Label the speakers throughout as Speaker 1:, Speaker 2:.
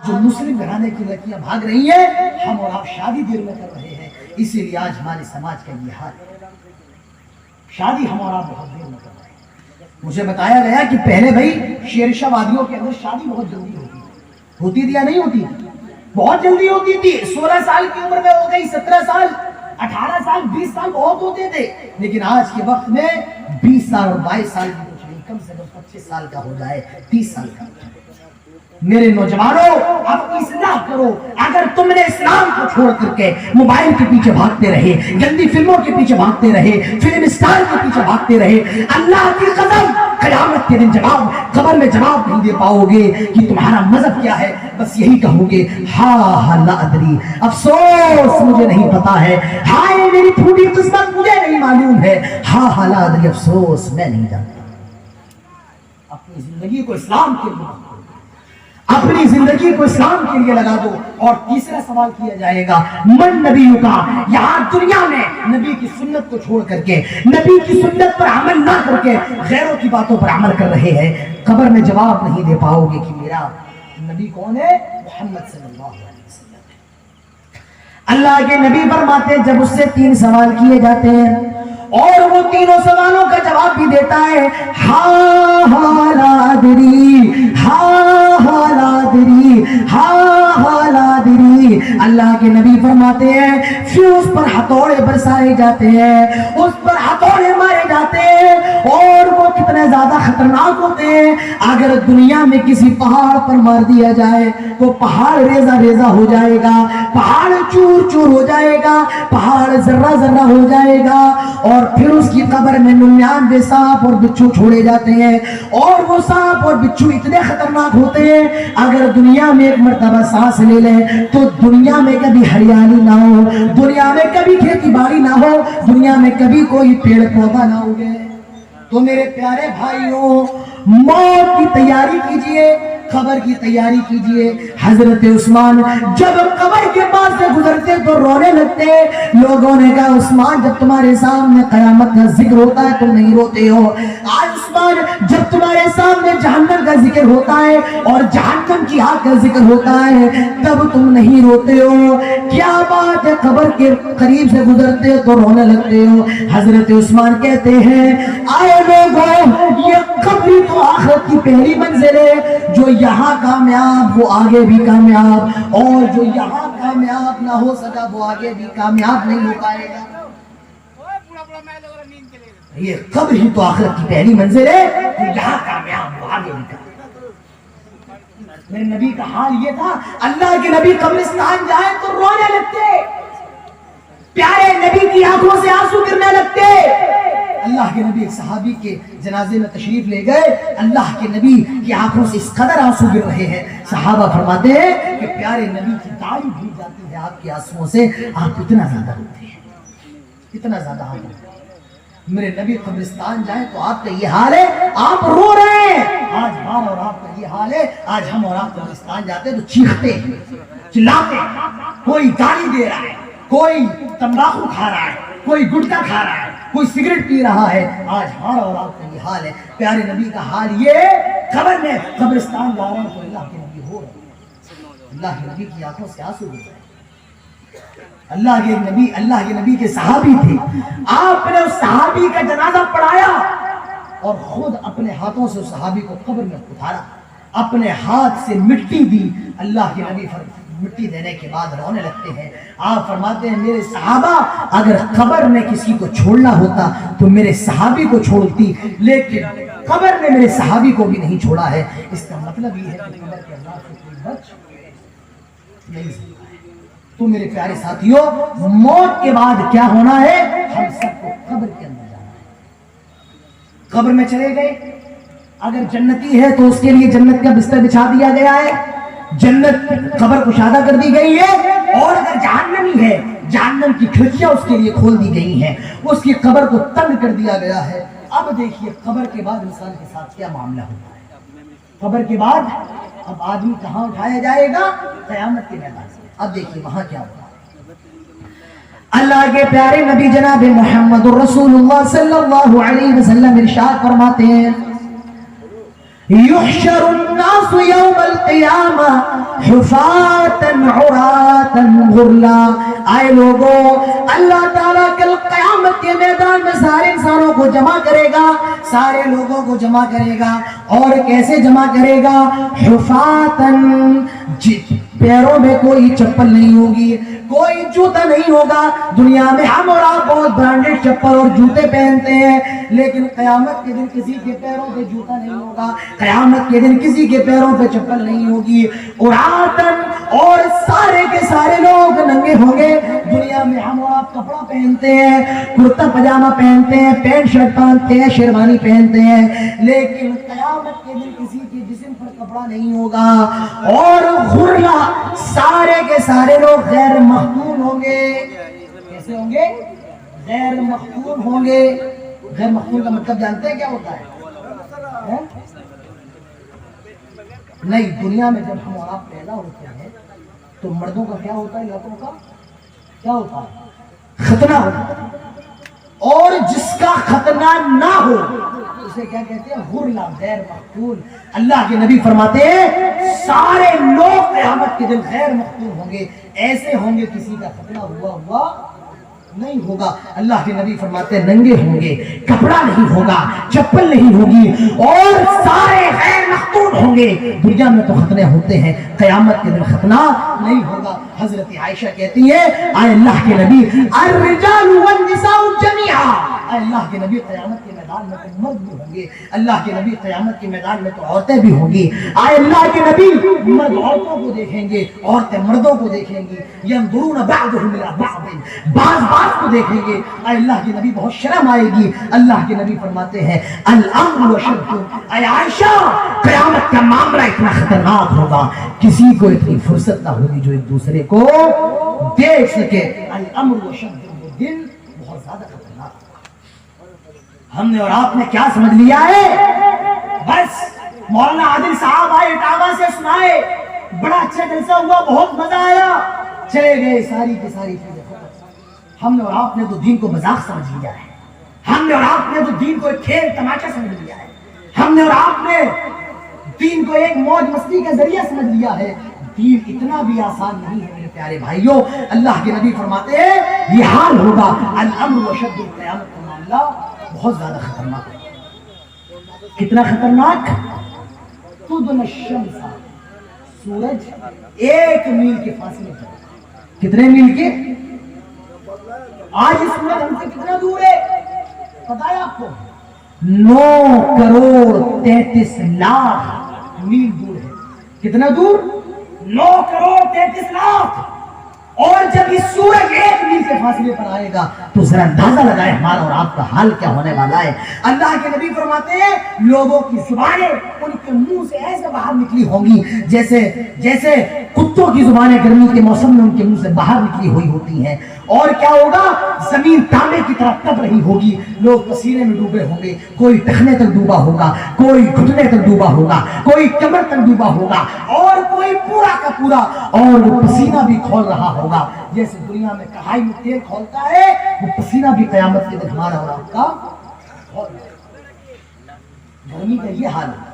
Speaker 1: جو مسلم گھرانے کی لڑکیاں بھاگ رہی ہیں، ہم اور آپ شادی دیر میں کر رہے ہیں، اسی لیے آج ہمارے سماج کا یہ حال ہے۔ شادی ہم اور آپ بہت دیر میں کر رہے ہیں۔ مجھے بتایا گیا کہ پہلے بھائی شیر شاہ وادیوں کے اندر شادی بہت جلدی ہوتی تھی یا نہیں ہوتی تھی؟ بہت جلدی ہوتی تھی۔ 16 سال کی عمر میں ہو گئی، 17 سال، 18 سال، 20 سال بہت ہوتے تھے، لیکن آج کے وقت میں 20 سال اور 22 سال کی کچھ نہیں، کم سے کم 25 سال کا ہو جائے، 30 سال کا ہو جائے۔ میرے نوجوانوں، اپنی اصلاح کرو۔ اگر تم نے اسلام کو چھوڑ کر کے موبائل کے پیچھے بھاگتے رہے، گندی فلموں کے پیچھے بھاگتے رہے، فلم اسٹار کے پیچھے بھاگتے رہے، اللہ کی قسم قیامت کے دن قبر میں جواب نہیں دے پاؤ گے کہ تمہارا مذہب کیا ہے، بس یہی کہو گے ہاں لا ادری، افسوس مجھے نہیں پتا ہے، ہائے میری پھوٹی قسمت مجھے نہیں معلوم ہے، ہاں لا ادری، افسوس میں نہیں جانتا۔ اپنی زندگی کو اسلام کے لیے، اپنی زندگی کو اسلام کے لیے لگا دو۔ اور تیسرا سوال کیا جائے گا من نبی کا، یہاں دنیا میں نبی کی سنت کو چھوڑ کر کے، نبی کی سنت پر عمل نہ کر کے غیروں کی باتوں پر عمل کر رہے ہیں، قبر میں جواب نہیں دے پاؤ گے کہ میرا نبی کون ہے؟ محمد صلی اللہ علیہ وسلم۔ اللہ کے نبی فرماتے جب اس سے 3 سوال کیے جاتے ہیں اور وہ تینوں سوالوں کا جواب بھی دیتا ہے ہاں ہاں لا ادری، ہاں ہاں لا ادری، ہاں ہاں لا ادری، اللہ کے نبی فرماتے ہیں پھر اس پر ہتھوڑے برسائے جاتے ہیں، اس پر ہتھوڑے مارے جاتے ہیں، اور وہ کتنے زیادہ خطرناک ہوتے ہیں۔ اگر دنیا میں کسی پہاڑ پر مار دیا جائے وہ پہاڑ ریزہ ریزہ ہو جائے گا، پہاڑ چور چور ہو جائے گا، پہاڑ ذرہ ذرہ ہو جائے گا، اور پھر اس کی قبر میں 99 سانپ اور بچھو چھوڑے جاتے ہیں، اور وہ سانپ اور بچھو اتنے خطرناک ہوتے ہیں اگر دنیا میں ایک مرتبہ سانس لے لیں تو دنیا میں کبھی ہریالی نہ ہو، دنیا میں کبھی کھیتی باڑی نہ ہو، دنیا میں کبھی کوئی پیڑ پودا نہ ہوگے۔ تو میرے پیارے بھائیوں، موت کی تیاری کیجئے، قبر کی تیاری کیجئے۔ حضرت عثمان جب قبر کے پاس سے گزرتے تو رونے لگتے، لوگوں نے کہا عثمان جب تمہارے سامنے قیامت کا ذکر ہوتا ہے تم نہیں روتے ہو، آج عثمان جب تمہارے سامنے جہنم کا ذکر ہوتا ہے اور جہنم کی آگ کا ذکر ہوتا ہے تب تم نہیں روتے ہو، کیا بات ہے قبر کے قریب سے گزرتے ہو تو رونے لگتے ہو۔ حضرت عثمان کہتے ہیں آئے لوگوں، یہ قبر تو آخرت کی پہلی منزل ہے، جو یہاں کامیاب وہ آگے بھی کامیاب، اور جو یہاں کامیاب نہ ہو سکا وہ آگے بھی کامیاب نہیں ہو پائے گا۔ یہ قبر ہی تو آخرت کی پہلی منزل ہے، جو یہاں کامیاب وہ آگے بھی کامیاب۔ میرے نبی کا حال یہ تھا، اللہ کے نبی قبرستان جائے تو رونے لگتے، پیارے نبی کی آنکھوں سے آنسو گرنے لگتے۔ اللہ کے نبی ایک صحابی کے جنازے میں تشریف لے گئے، اللہ کے نبی کی آنکھوں سے اس قدر آنسو گر رہے ہیں، صحابہ فرماتے ہیں کہ پیارے نبی کی داڑھی بھیگ جاتی ہے آپ کے آنسوؤں سے، آپ اتنا زیادہ روتے ہیں، اتنا زیادہ آپ روتے ہیں۔ میرے نبی قبرستان جائیں تو آپ کا یہ حال ہے، آپ رو رہے ہیں۔ آج ہم اور آپ کا یہ حال ہے، آج ہم اور آپ قبرستان جاتے ہیں تو چیختے ہیں، چلاتے ہیں، کوئی گالی دے رہا ہے، کوئی تمباکو کھا رہا ہے، کوئی گٹکا کھا رہا ہے، کوئی سگریٹ پی رہا ہے۔ آج ہمارا اور آپ کا یہ حال ہے۔ پیارے نبی کا حال یہ ہے، قبر میں قبرستان جا رہے ہیں تو اللہ کے نبی ہو رہے ہیں، اللہ کے نبی کی آنکھوں سے آنسو گر رہے ہیں۔ اللہ کے نبی کے صحابی تھے، آپ نے اس صحابی کا جنازہ پڑھایا اور خود اپنے ہاتھوں سے اس صحابی کو قبر میں اتارا، اپنے ہاتھ سے مٹی دی۔ اللہ کے نبی مٹی دینے کے بعد رونے لگتے ہیں۔ آپ فرماتے ہیں میرے صحابہ اگر قبر میں کسی کو چھوڑنا ہوتا تو میرے صحابی کو چھوڑتی، لیکن قبر میں میرے صحابی کو بھی نہیں چھوڑا ہے۔ اس کا مطلب یہ ہے کہ قبر کے اللہ سے کوئی بچ نہیں سکتا ہے۔ تو میرے پیارے ساتھیوں، موت کے بعد کیا ہونا ہے؟ ہم سب کو قبر کے اندر جانا ہے۔ قبر میں چلے گئے، اگر جنتی ہے تو اس کے لیے جنت کا بستر بچھا دیا گیا ہے، جنت قبر کشادہ کر دی گئی ہے، اور اگر جہنمی ہے جہنم کی کھڑکیاں اس کے لیے کھول دی گئی ہیں، اس کی قبر کو تنگ کر دیا گیا ہے۔ اب دیکھیے قبر کے بعد انسان کے ساتھ کیا معاملہ ہوتا ہے۔ قبر کے بعد اب آدمی کہاں اٹھایا جائے گا؟ قیامت کے میدان سے۔ اب دیکھیے وہاں کیا ہوگا۔ اللہ کے پیارے نبی جناب محمد الرسول اللہ صلی اللہ علیہ وسلم ارشاد فرماتے ہیں یحشر الناس یوم القیامہ حفاتا عراتا غرلا. آئے لوگوں، اللہ تعالیٰ کل قیامت کے میدان میں سارے انسانوں کو جمع کرے گا، سارے لوگوں کو جمع کرے گا. اور کیسے جمع کرے گا؟ حفاتا، پیروں میں کوئی چپل نہیں ہوگی، کوئی جوتا نہیں ہوگا. دنیا میں ہم اور آپ بہت برانڈڈ چپل اور جوتے پہنتے ہیں، لیکن قیامت کے دن کسی کے پیروں پہ جوتا نہیں ہوگا، قیامت کے دن کسی کے پیروں پہ چپل نہیں ہوگی. عراتا، اور سارے کے سارے لوگ ننگے ہوں گے. دنیا میں ہم اور آپ کپڑا پہنتے ہیں، کرتا پجامہ پہنتے ہیں، پینٹ شرٹ پہنتے ہیں، شیروانی پہنتے ہیں، لیکن قیامت کے دن کسی کے جسم پر کپڑا نہیں ہوگا. اور غرلا، سارے کے سارے لوگ غیر مختون ہوں گے. کیسے ہوں گے؟ غیر مختون ہوں گے. غیر مختون کا مطلب جانتے ہیں کیا ہوتا ہے؟ نہیں، دنیا میں جب ہم اور آپ پیدا ہوتے ہیں تو مردوں کا کیا ہوتا ہے؟ لڑکوں کا کیا ہوتا ہے؟ ختنہ ہوتا ہے. اور جس کا ختنہ نہ ہو اسے کیا کہتے ہیں؟ غرلا، غیر مختون. اللہ کے نبی فرماتے ہیں سارے لوگ قیامت کے دن غیر مختون ہوں گے، ایسے ہوں گے کسی کا ختنہ ہوا نہیں ہوگا. اللہ کے نبی فرماتے ہیں ننگے ہوں گے، کپڑا نہیں ہوگا، چپل نہیں ہوگی، اور سارے غیر مختون ہوں گے. دنیا میں تو ختنے ہوتے ہیں، قیامت کے دن ختنہ نہیں ہوگا. حضرت عائشہ کہتی ہے اے اللہ کے نبی الرجال والنساء جميعا، اے اللہ کے نبی قیامت کے میدان میں تو مرد بھی ہوں گے، اللہ کے نبی قیامت کے میدان میں تو عورتیں بھی ہوں گی. اے اللہ کے نبی مرد عورتوں کو دیکھیں گے، عورتیں مردوں کو دیکھیں گی. ينظرون بعضهم الى بعض، بعض کو دیکھیں گے. اے اللہ کے نبی بہت شرم آئے گی. اللہ کے نبی فرماتے ہیں الامر وشد، اے عائشہ قیامت کا معاملہ اتنا خطرناک ہوگا کسی کو اتنی فرصت نہ ہوگی جو ایک دوسرے کو دیکھ سکے. الامر وشد، وہ دن بہت زیادہ خطرناک ہوگا. ہم نے اور آپ نے کیا سمجھ لیا ہے؟ بس مولانا عادل صاحب آئے اٹاوا سے سنائے، بڑا اچھا جلسہ ہوا، بہت مزہ آیا، چلے گئے، ساری کی ساری چیزیں. ہم نے اور آپ نے تو دین کو مذاق سمجھ لیا ہے، ہم نے اور آپ نے تو دین کو ایک کھیل تماشا سمجھ لیا ہے، ہم نے اور آپ نے دین کو ایک موج مستی کا ذریعہ سمجھ لیا ہے. دین اتنا بھی آسان نہیں ہے میرے پیارے بھائیوں. اللہ کے نبی فرماتے ہیں یہ حال ہوگا. الامر وشد، قیامت کا معاملہ بہت زیادہ خطرناک ہے. کتنا خطرناک؟ تدن الشمس، سورج 1 میل کے فاصلے پر. کتنے میل کے؟ آج اس سورج ہم سے کتنا دور ہے پتا ہے آپ کو؟ 9 کروڑ 33 لاکھ میل دور ہے. کتنا دور؟ 9 کروڑ 33 لاکھ. اور جب یہ سورج 1 میل کے فاصلے پر آئے گا تو ذرا اندازہ لگائے ہمارا اور آپ کا حال کیا ہونے والا ہے. اللہ کے نبی فرماتے ہیں لوگوں کی زبانیں ان کے منہ سے ایسے باہر نکلی ہوں گی جیسے کتوں کی زبانیں گرمی کے موسم میں ان کے منہ سے باہر نکلی ہوئی ہوتی ہیں. اور کیا ہوگا؟ زمین تانبے کی طرح تپ رہی ہوگی، لوگ پسینے میں ڈوبے ہوں گے، کوئی ٹخنے تک ڈوبا ہوگا، کوئی گھٹنے تک ڈوبا ہوگا، کوئی کمر تک ڈوبا ہوگا، اور کوئی پورا کا پورا، اور وہ پسینہ بھی کھول رہا ہوگا. جیسے دنیا میں کڑھائی میں تیل کھولتا ہے، وہ پسینہ بھی قیامت کے دن ہمارا اور آپ کا گرمی کا یہ حال ہے.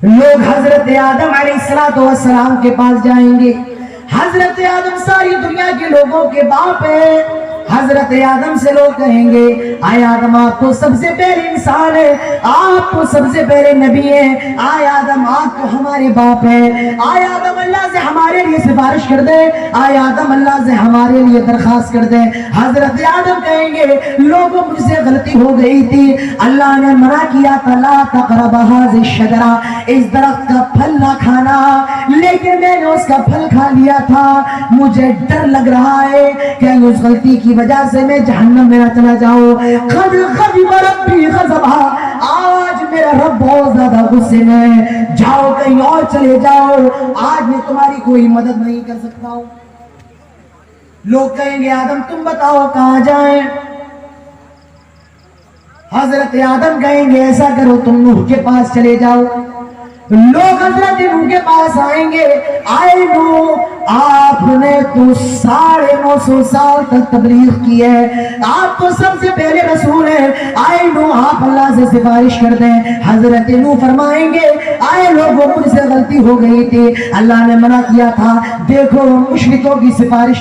Speaker 1: لوگ حضرت آدم علیہ السلام کے پاس جائیں گے. حضرت آدم ساری دنیا کے لوگوں کے باپ ہیں. حضرت آدم سے لوگ کہیں گے آئے آدم آپ تو سب سے پہلے انسان ہے، آپ تو سب سے پہلے نبی ہیں، آئے آدم آپ تو ہمارے باپ ہیں، آئے آدم اللہ سے ہمارے لیے سفارش کر دے، آئے آدم اللہ سے ہمارے لیے درخواست کر دے. حضرت آدم کہیں گے لوگوں مجھ سے غلطی ہو گئی تھی، اللہ نے منع کیا تھا لا تقرب هذه الشجرة، اس درخت کا پھل نہ کھانا، لیکن میں نے اس کا پھل کھا لیا تھا. مجھے ڈر لگ رہا ہے کہ اس غلطی کی وجہ سے میں جہنم میں نہ چلا جاؤں. قد غضب ربی غضبا، آج میرا رب بہت زیادہ غصے میں، جاؤ کہیں اور چلے جاؤ، آج میں تمہاری کوئی مدد نہیں کر سکتا ہوں. لوگ کہیں گے آدم تم بتاؤ کہاں جائیں. حضرت آدم کہیں گے ایسا کرو تم نوح کے پاس چلے جاؤ. لوگ حضرت نوح کے پاس آئیں گے، آئے نوح آپ نے تو 950 سال تک تبلیغ کی ہے، آپ تو سب سے پہلے رسول ہیں، آئے نو آپ اللہ سے سفارش کر دیں۔ حضرت نو فرمائیں گے آئے لوگوں مجھ سے غلطی ہو گئی تھی، اللہ نے منع کیا تھا، دیکھو مشرکوں کی سفارش